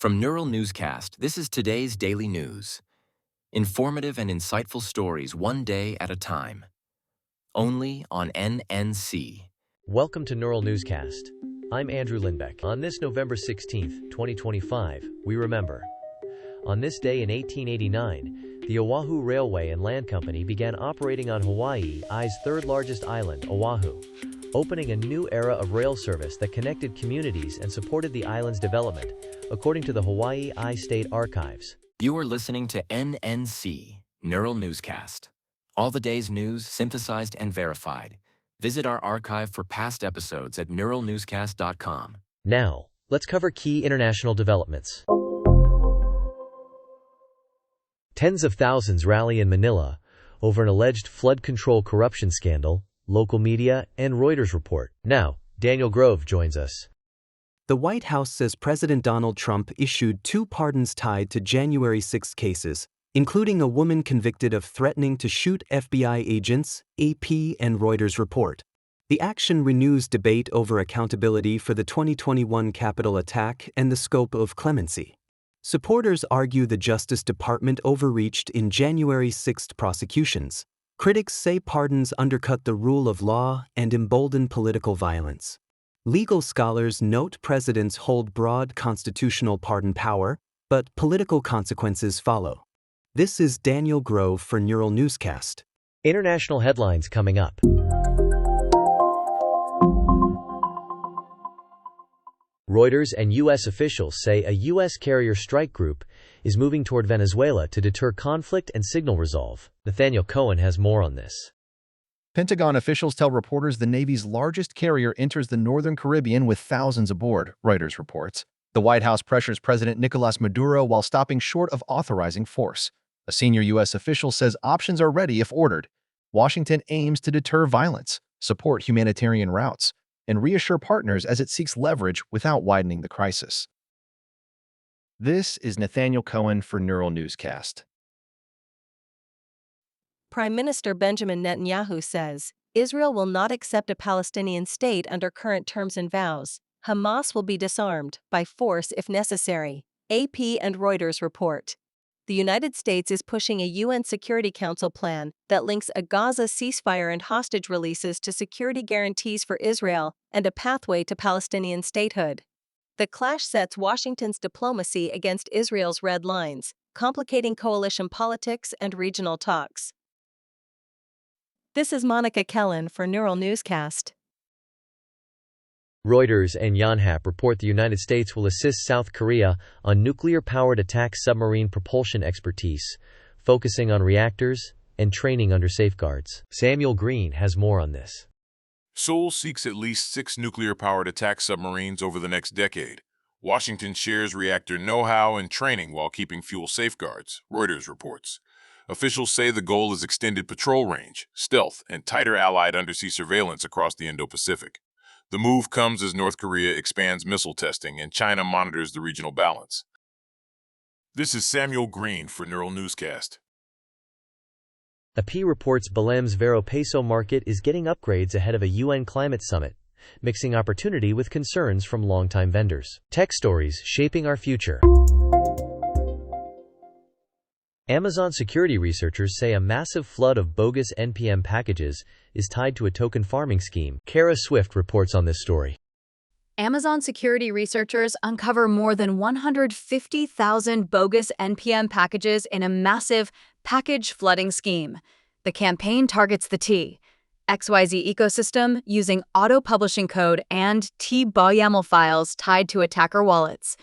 From Neural Newscast, this is today's daily news. Informative and insightful stories one day at a time. Only on NNC. Welcome to Neural Newscast. I'm Andrew Lindbeck. On this November 16, 2025, we remember. On this day in 1889, the Oahu Railway and Land Company began operating on Hawaii's third-largest island, Oahu, opening a new era of rail service that connected communities and supported the island's development, according to the Hawaii State Archives. You are listening to NNC, Neural Newscast. All the day's news synthesized and verified. Visit our archive for past episodes at neuralnewscast.com. Now, let's cover key international developments. Tens of thousands rally in Manila over an alleged flood control corruption scandal, local media, and Reuters report. Now, Daniel Grove joins us. The White House says President Donald Trump issued 2 pardons tied to January 6 cases, including a woman convicted of threatening to shoot FBI agents, AP and Reuters report. The action renews debate over accountability for the 2021 Capitol attack and the scope of clemency. Supporters argue the Justice Department overreached in January 6 prosecutions. Critics say pardons undercut the rule of law and embolden political violence. Legal scholars note presidents hold broad constitutional pardon power, but political consequences follow. This is Daniel Grove for Neural Newscast. International headlines coming up. Reuters and U.S. officials say a U.S. carrier strike group is moving toward Venezuela to deter conflict and signal resolve. Nathaniel Cohen has more on this. Pentagon officials tell reporters the Navy's largest carrier enters the northern Caribbean with thousands aboard, Reuters reports. The White House pressures President Nicolas Maduro while stopping short of authorizing force. A senior U.S. official says options are ready if ordered. Washington aims to deter violence, support humanitarian routes, and reassure partners as it seeks leverage without widening the crisis. This is Nathaniel Cohen for Neural Newscast. Prime Minister Benjamin Netanyahu says, Israel will not accept a Palestinian state under current terms and vows. Hamas will be disarmed, by force if necessary, AP and Reuters report. The United States is pushing a UN Security Council plan that links a Gaza ceasefire and hostage releases to security guarantees for Israel and a pathway to Palestinian statehood. The clash sets Washington's diplomacy against Israel's red lines, complicating coalition politics and regional talks. This is Monica Kellen for Neural Newscast. Reuters and Yonhap report the United States will assist South Korea on nuclear-powered attack submarine propulsion expertise, focusing on reactors and training under safeguards. Samuel Green has more on this. Seoul seeks at least 6 nuclear-powered attack submarines over the next decade. Washington shares reactor know-how and training while keeping fuel safeguards, Reuters reports. Officials say the goal is extended patrol range, stealth, and tighter allied undersea surveillance across the Indo-Pacific. The move comes as North Korea expands missile testing and China monitors the regional balance. This is Samuel Green for Neural Newscast. AP reports Belém's Ver-o-Peso market is getting upgrades ahead of a UN climate summit, mixing opportunity with concerns from longtime vendors. Tech stories shaping our future. Amazon security researchers say a massive flood of bogus NPM packages is tied to a token farming scheme. Kara Swift reports on this story. Amazon security researchers uncover more than 150,000 bogus NPM packages in a massive package flooding scheme. The campaign targets the XYZ ecosystem using auto-publishing code and T-YAML files tied to attacker wallets.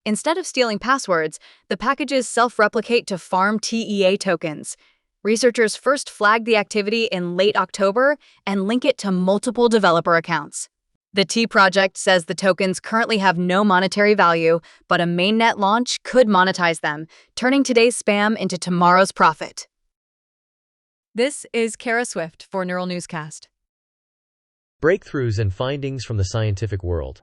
Instead of stealing passwords, the packages self-replicate to farm TEA tokens. Researchers first flagged the activity in late October and link it to multiple developer accounts. The T project says the tokens currently have no monetary value, but a mainnet launch could monetize them, turning today's spam into tomorrow's profit. This is Kara Swift for Neural Newscast. Breakthroughs and findings from the scientific world.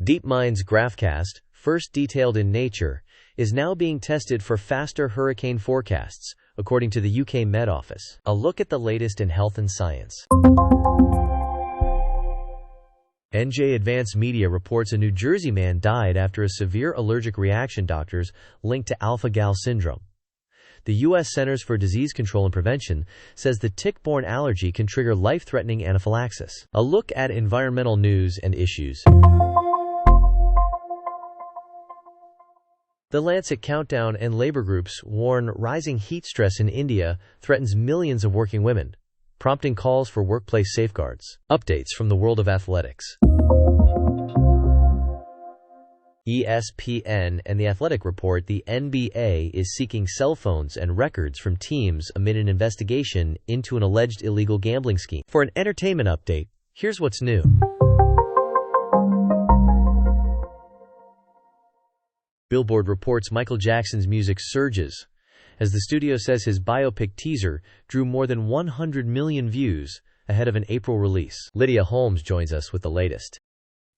DeepMind's GraphCast, first detailed in Nature, is now being tested for faster hurricane forecasts, according to the UK Met Office. A look at the latest in health and science. NJ Advanced Media reports a New Jersey man died after a severe allergic reaction doctors linked to alpha-gal syndrome. The U.S. Centers for Disease Control and Prevention says the tick-borne allergy can trigger life-threatening anaphylaxis. A look at environmental news and issues. The Lancet Countdown and labor groups warn rising heat stress in India threatens millions of working women, prompting calls for workplace safeguards. Updates from the world of athletics. ESPN and The Athletic report the NBA is seeking cell phones and records from teams amid an investigation into an alleged illegal gambling scheme. For an entertainment update, here's what's new. Billboard reports Michael Jackson's music surges, as the studio says his biopic teaser drew more than 100 million views ahead of an April release. Lydia Holmes joins us with the latest.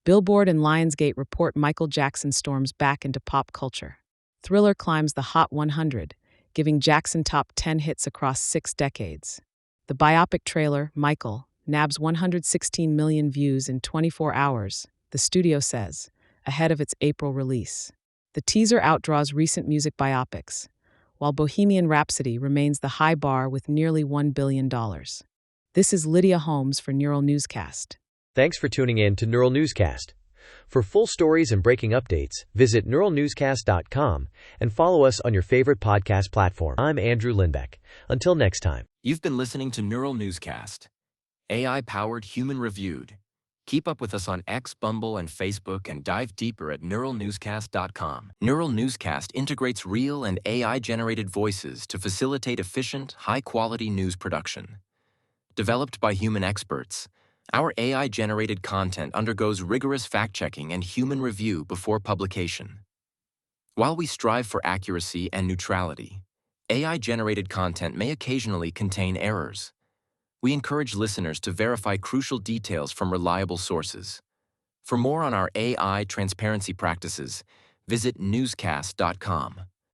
Billboard and Lionsgate report Michael Jackson storms back into pop culture. Thriller climbs the Hot 100, giving Jackson top 10 hits across 6 decades. The biopic trailer, Michael, nabs 116 million views in 24 hours, the studio says, ahead of its April release. The teaser outdraws recent music biopics, while Bohemian Rhapsody remains the high bar with nearly $1 billion. This is Lydia Holmes for Neural Newscast. Thanks for tuning in to Neural Newscast. For full stories and breaking updates, visit neuralnewscast.com and follow us on your favorite podcast platform. I'm Andrew Lindbeck. Until next time. You've been listening to Neural Newscast, AI-powered, human-reviewed. Keep up with us on X, Bumble, and Facebook, and dive deeper at neuralnewscast.com. Neural Newscast integrates real and AI-generated voices to facilitate efficient, high-quality news production. Developed by human experts, our AI-generated content undergoes rigorous fact-checking and human review before publication. While we strive for accuracy and neutrality, AI-generated content may occasionally contain errors. We encourage listeners to verify crucial details from reliable sources. For more on our AI transparency practices, visit newscast.com.